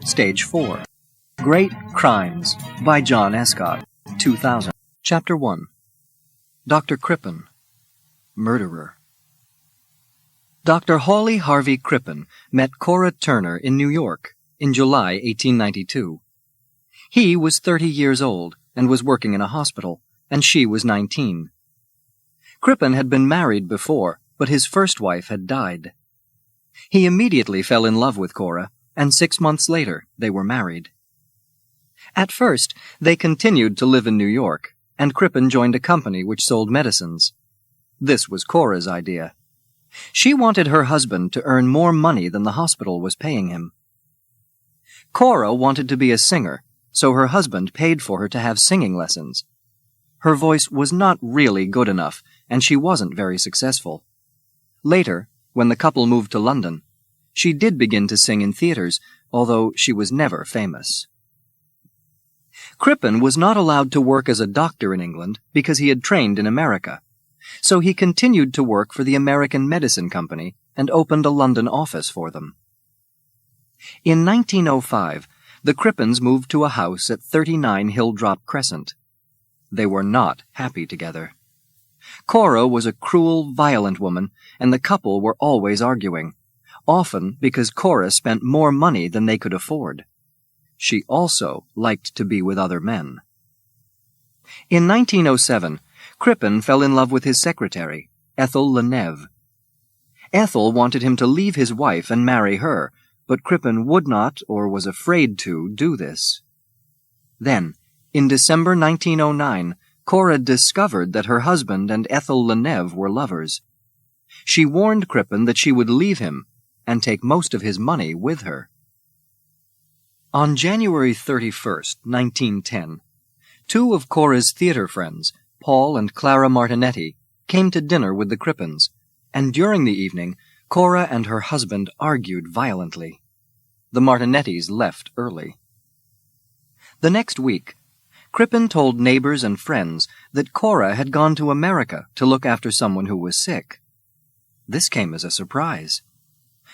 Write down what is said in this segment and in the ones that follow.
Stage 4. Great Crimes by John Escott, 2000. Chapter 1. Dr. Crippen, Murderer. Dr. Hawley Harvey Crippen met Cora Turner in New York in July 1892. He was 30 years old and was working in a hospital, and she was 19. Crippen had been married before, but his first wife had died. He immediately fell in love with Cora, and 6 months later they were married. At first, they continued to live in New York, and Crippen joined a company which sold medicines. This was Cora's idea. She wanted her husband to earn more money than the hospital was paying him. Cora wanted to be a singer, so her husband paid for her to have singing lessons. Her voice was not really good enough, and she wasn't very successful. Later, when the couple moved to London, she did begin to sing in theaters, although she was never famous. Crippen was not allowed to work as a doctor in England because he had trained in America, so he continued to work for the American Medicine Company and opened a London office for them. In 1905, the Crippens moved to a house at 39 Hilldrop Crescent. They were not happy together. Cora was a cruel, violent woman, and the couple were always arguing, often because Cora spent more money than they could afford. She also liked to be with other men. In 1907, Crippen fell in love with his secretary, Ethel Leneve. Ethel wanted him to leave his wife and marry her, but Crippen would not, or was afraid to, do this. Then, in December 1909, Cora discovered that her husband and Ethel Leneve were lovers. She warned Crippen that she would leave him and take most of his money with her. On January 31st, 1910, two of Cora's theater friends, Paul and Clara Martinetti, came to dinner with the Crippens, and during the evening, Cora and her husband argued violently. The Martinettis left early. The next week, Crippen told neighbors and friends that Cora had gone to America to look after someone who was sick. This came as a surprise.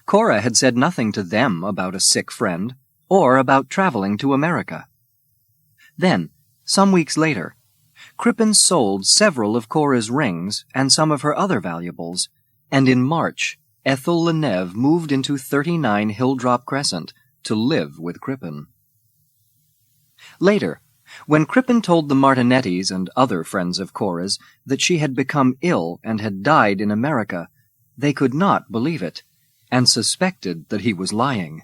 Cora had said nothing to them about a sick friend, or about traveling to America. Then, some weeks later, Crippen sold several of Cora's rings and some of her other valuables, and in March, Ethel Leneve moved into 39 Hilldrop Crescent to live with Crippen. Later, when Crippen told the Martinettis and other friends of Cora's that she had become ill and had died in America, they could not believe it, and suspected that he was lying.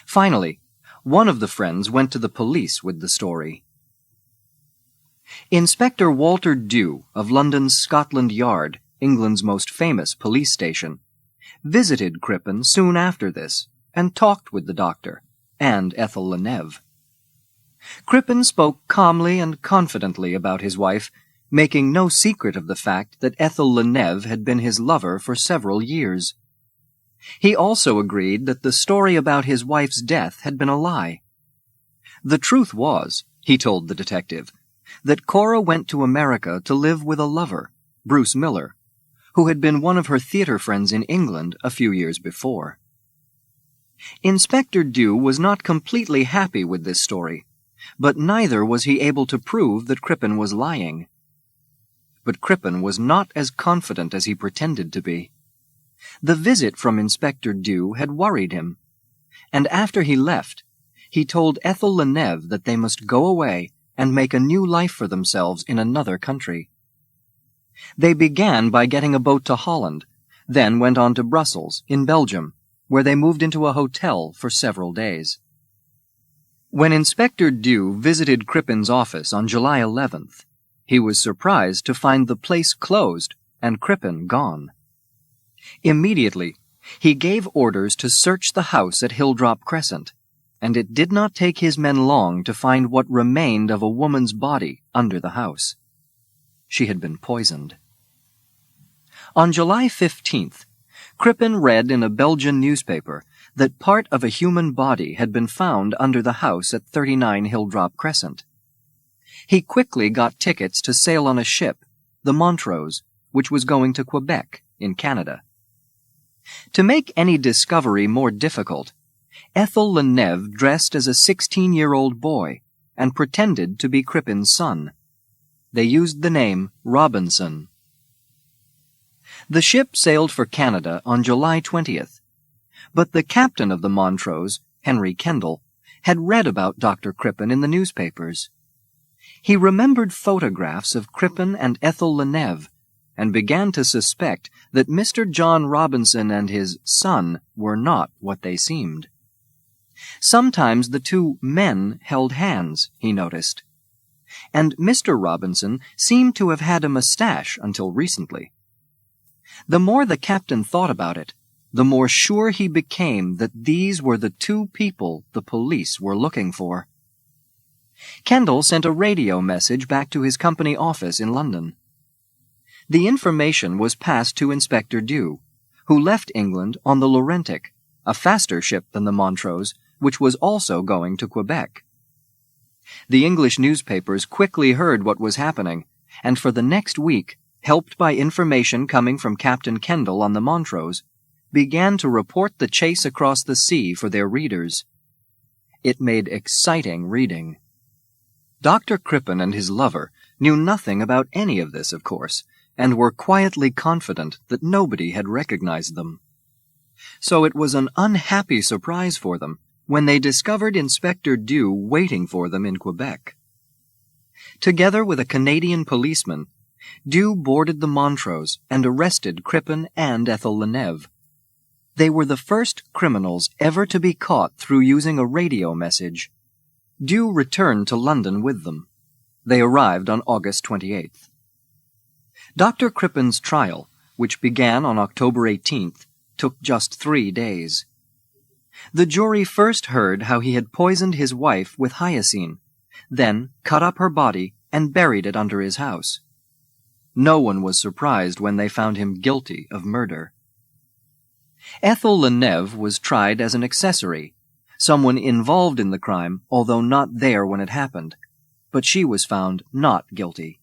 Finally, one of the friends went to the police with the story. Inspector Walter Dew of London's Scotland Yard, England's most famous police station, visited Crippen soon after this and talked with the doctor and Ethel Leneve. Crippen spoke calmly and confidently about his wife, making no secret of the fact that Ethel Leneve had been his lover for several years. He also agreed that the story about his wife's death had been a lie. The truth was, he told the detective, that Cora went to America to live with a lover, Bruce Miller, who had been one of her theater friends in England a few years before. Inspector Dew was not completely happy with this story, but neither was he able to prove that Crippen was lying. But Crippen was not as confident as he pretended to be. The visit from Inspector Dew had worried him, and after he left, he told Ethel Leneve that they must go away and make a new life for themselves in another country. They began by getting a boat to Holland, then went on to Brussels, in Belgium, where they moved into a hotel for several days. When Inspector Dew visited Crippen's office on July 11th, he was surprised to find the place closed and Crippen gone. Immediately, he gave orders to search the house at Hilldrop Crescent, and it did not take his men long to find what remained of a woman's body under the house. She had been poisoned. On July 15th, Crippen read in a Belgian newspaper that part of a human body had been found under the house at 39 Hilldrop Crescent. He quickly got tickets to sail on a ship, the Montrose, which was going to Quebec, in Canada. To make any discovery more difficult, Ethel Leneve dressed as a 16-year-old boy and pretended to be Crippin's son. They used the name Robinson. The ship sailed for Canada on July 20th, but the captain of the Montrose, Henry Kendall, had read about Dr. Crippen in the newspapers. He remembered photographs of Crippen and Ethel Leneve and began to suspect that Mr. John Robinson and his son were not what they seemed. Sometimes the two men held hands, he noticed, and Mr. Robinson seemed to have had a mustache until recently. The more the captain thought about it, the more sure he became that these were the two people the police were looking for. Kendall sent a radio message back to his company office in London. The information was passed to Inspector Dew, who left England on the Laurentic, a faster ship than the Montrose, which was also going to Quebec. The English newspapers quickly heard what was happening, and for the next week, helped by information coming from Captain Kendall on the Montrose, began to report the chase across the sea for their readers. It made exciting reading. Dr. Crippen and his lover knew nothing about any of this, of course, and were quietly confident that nobody had recognized them. So it was an unhappy surprise for them when they discovered Inspector Dew waiting for them in Quebec. Together with a Canadian policeman, Dew boarded the Montrose and arrested Crippen and Ethel Leneve. They were the first criminals ever to be caught through using a radio message. Dew returned to London with them. They arrived on August 28th. Dr. Crippen's trial, which began on October 18th, took just 3 days. The jury first heard how he had poisoned his wife with hyoscine, then cut up her body and buried it under his house. No one was surprised when they found him guilty of murder. Ethel Leneve was tried as an accessory, someone involved in the crime, although not there when it happened, but she was found not guilty.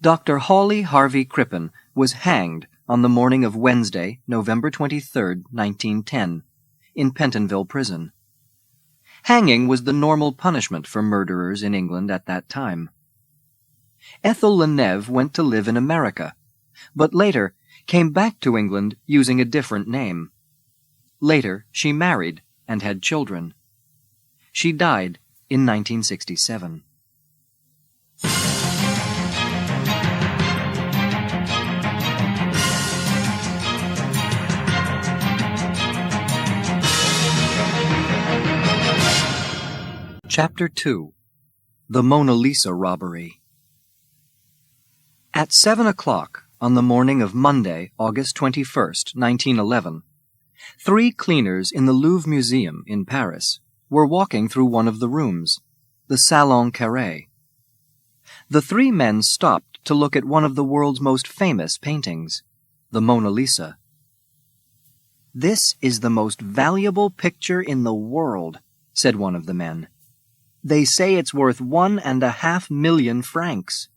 Dr. Hawley Harvey Crippen was hanged on the morning of Wednesday, November 23, 1910, in Pentonville Prison. Hanging was the normal punishment for murderers in England at that time. Ethel Leneve went to live in America, but later came back to England using a different name. Later, she married and had children. She died in 1967. Chapter 2. The Mona Lisa Robbery. At 7 o'clock on the morning of Monday, August 21st, 1911, 3 cleaners in the Louvre Museum in Paris were walking through one of the rooms, the Salon Carré. The 3 men stopped to look at one of the world's most famous paintings, the Mona Lisa. "This is the most valuable picture in the world," said one of the men. "They say it's worth 1.5 million francs.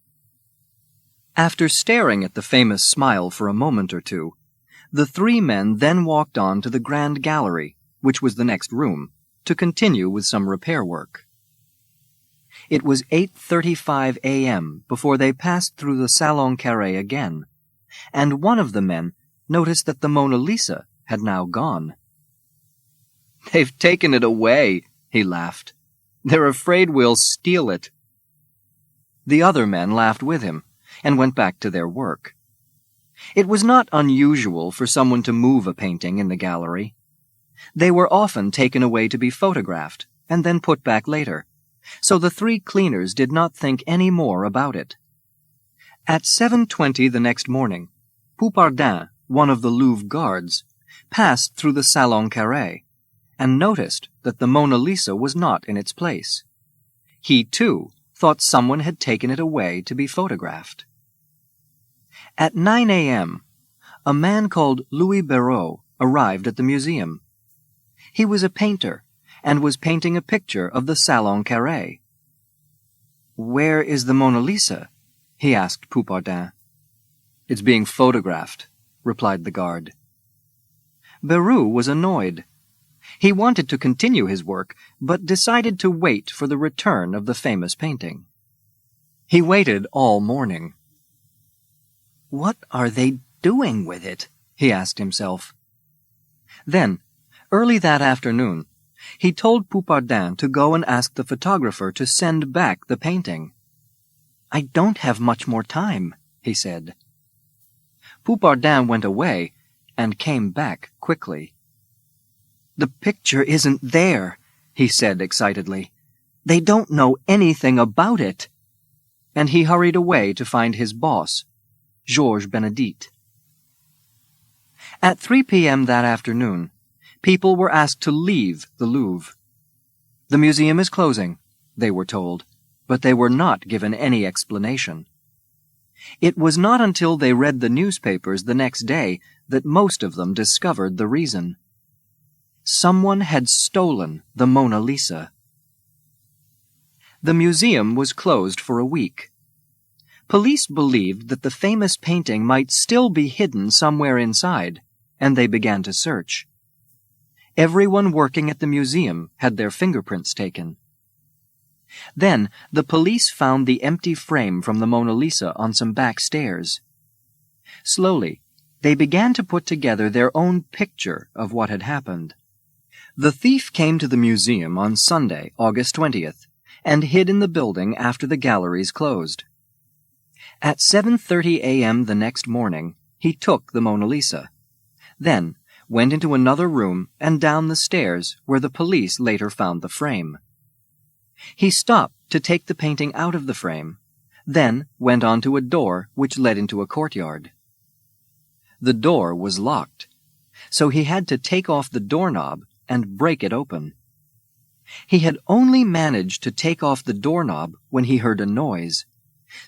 After staring at the famous smile for a moment or two, the 3 men then walked on to the Grand Gallery, which was the next room, to continue with some repair work. It was 8:35 a.m. before they passed through the Salon Carré again, and one of the men noticed that the Mona Lisa had now gone. "They've taken it away," he laughed. "They're afraid we'll steal it." The other men laughed with him and went back to their work. It was not unusual for someone to move a painting in the gallery. They were often taken away to be photographed and then put back later, so the 3 cleaners did not think any more about it. At 7:20 the next morning, Poupardin, one of the Louvre guards, passed through the Salon Carré and noticed that the Mona Lisa was not in its place. He, too, thought someone had taken it away to be photographed. At 9 a.m., a man called Louis Béraud arrived at the museum. He was a painter and was painting a picture of the Salon Carré. "Where is the Mona Lisa?" he asked Poupardin. "It's being photographed," replied the guard. Béraud was annoyed. He wanted to continue his work, but decided to wait for the return of the famous painting. He waited all morning. "What are they doing with it?" he asked himself. Then, early that afternoon, he told Poupardin to go and ask the photographer to send back the painting. "I don't have much more time," he said. Poupardin went away and came back quickly. "The picture isn't there," he said excitedly. "They don't know anything about it." And he hurried away to find his boss, Georges Benedict. At 3 p.m. that afternoon, people were asked to leave the Louvre. "The museum is closing," they were told, but they were not given any explanation. It was not until they read the newspapers the next day that most of them discovered the reason. Someone had stolen the Mona Lisa. The museum was closed for a week. Police believed that the famous painting might still be hidden somewhere inside, and they began to search. Everyone working at the museum had their fingerprints taken. Then the police found the empty frame from the Mona Lisa on some back stairs. Slowly, they began to put together their own picture of what had happened. The thief came to the museum on Sunday, August 20th, and hid in the building after the galleries closed. At 7:30 a.m. the next morning, he took the Mona Lisa, then went into another room and down the stairs where the police later found the frame. He stopped to take the painting out of the frame, then went on to a door which led into a courtyard. The door was locked, so he had to take off the doorknob and break it open. He had only managed to take off the doorknob when he heard a noise,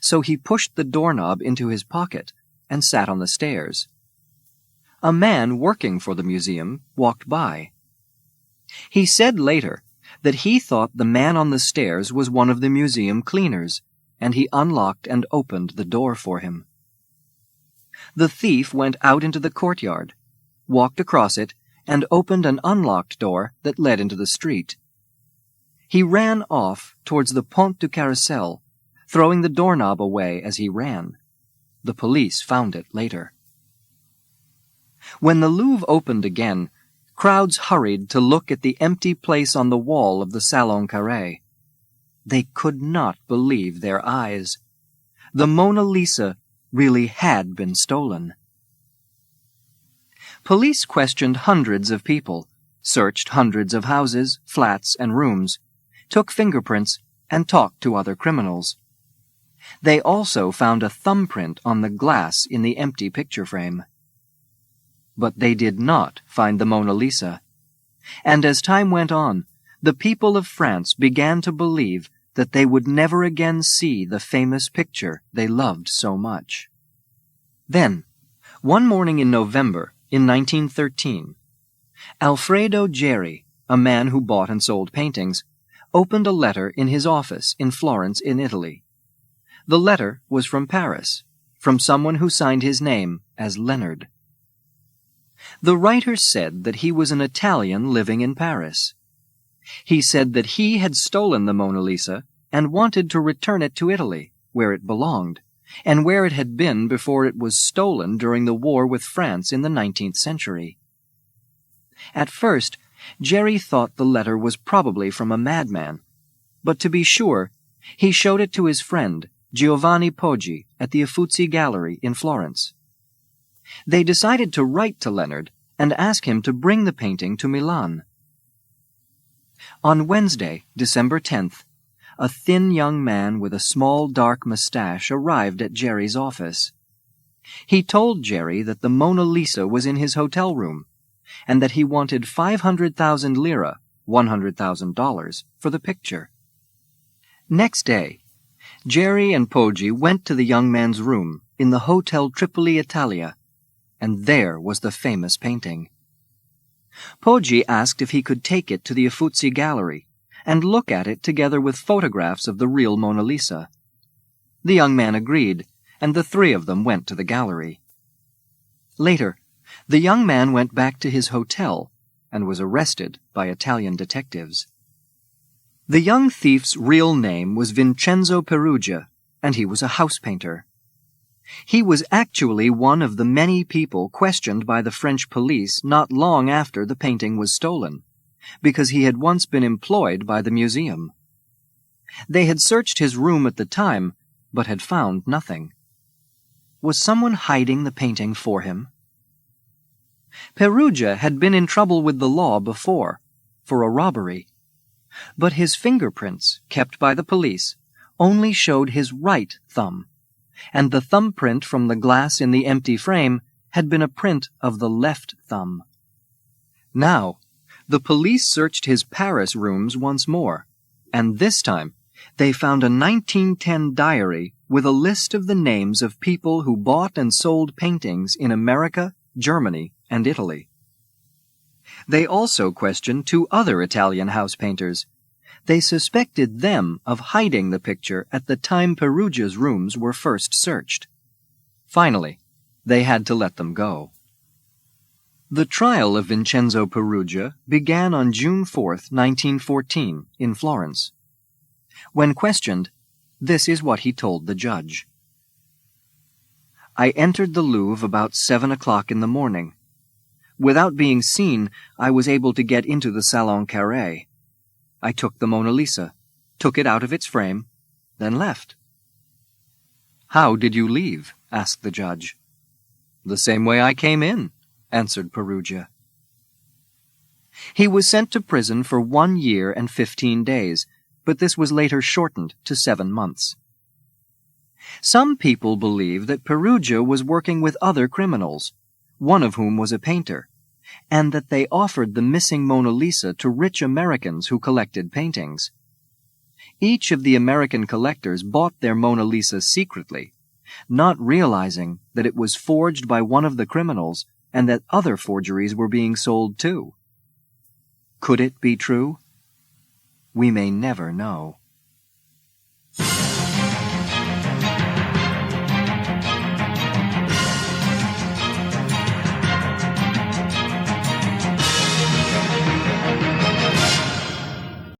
so he pushed the doorknob into his pocket and sat on the stairs. A man working for the museum walked by. He said later that he thought the man on the stairs was one of the museum cleaners, and he unlocked and opened the door for him. The thief went out into the courtyard, walked across it, and opened an unlocked door that led into the street. He ran off towards the Pont du Carrousel, throwing the doorknob away as he ran. The police found it later. When the Louvre opened again, crowds hurried to look at the empty place on the wall of the Salon Carré. They could not believe their eyes. The Mona Lisa really had been stolen. Police questioned hundreds of people, searched hundreds of houses, flats, and rooms, took fingerprints, and talked to other criminals. They also found a thumbprint on the glass in the empty picture frame. But they did not find the Mona Lisa. And as time went on, the people of France began to believe that they would never again see the famous picture they loved so much. Then, one morning in November, in 1913, Alfredo Geri, a man who bought and sold paintings, opened a letter in his office in Florence in Italy. The letter was from Paris, from someone who signed his name as Leonard. The writer said that he was an Italian living in Paris. He said that he had stolen the Mona Lisa and wanted to return it to Italy, where it belonged, and where it had been before it was stolen during the war with France in the 19th century. At first, Geri thought the letter was probably from a madman, but to be sure, he showed it to his friend, Giovanni Poggi, at the Uffizi Gallery in Florence. They decided to write to Leonard and ask him to bring the painting to Milan. On Wednesday, December 10th, a thin young man with a small dark mustache arrived at Geri's office. He told Geri that the Mona Lisa was in his hotel room, and that he wanted 500,000 lira, $100,000, for the picture. Next day, Geri and Poggi went to the young man's room in the Hotel Tripoli Italia, and there was the famous painting. Poggi asked if he could take it to the Uffizi Gallery and look at it together with photographs of the real Mona Lisa. The young man agreed, and the three of them went to the gallery. Later, the young man went back to his hotel and was arrested by Italian detectives. The young thief's real name was Vincenzo Perugia, and he was a house painter. He was actually one of the many people questioned by the French police not long after the painting was stolen, because he had once been employed by the museum. They had searched his room at the time, but had found nothing. Was someone hiding the painting for him? Perugia had been in trouble with the law before, for a robbery. But his fingerprints, kept by the police, only showed his right thumb, and the thumbprint from the glass in the empty frame had been a print of the left thumb. Now, the police searched his Paris rooms once more, and this time they found a 1910 diary with a list of the names of people who bought and sold paintings in America, Germany, and Italy. They also questioned 2 other Italian house painters. They suspected them of hiding the picture at the time Perugia's rooms were first searched. Finally, they had to let them go. The trial of Vincenzo Perugia began on June 4, 1914, in Florence. When questioned, this is what he told the judge. I entered the Louvre about 7 o'clock in the morning. Without being seen, I was able to get into the Salon Carré. I took the Mona Lisa, took it out of its frame, then left. How did you leave? Asked the judge. The same way I came in, answered Perugia. He was sent to prison for 1 year and 15 days, but this was later shortened to 7 months. Some people believe that Perugia was working with other criminals, one of whom was a painter, and that they offered the missing Mona Lisa to rich Americans who collected paintings. Each of the American collectors bought their Mona Lisa secretly, not realizing that it was forged by one of the criminals and that other forgeries were being sold too. Could it be true? We may never know.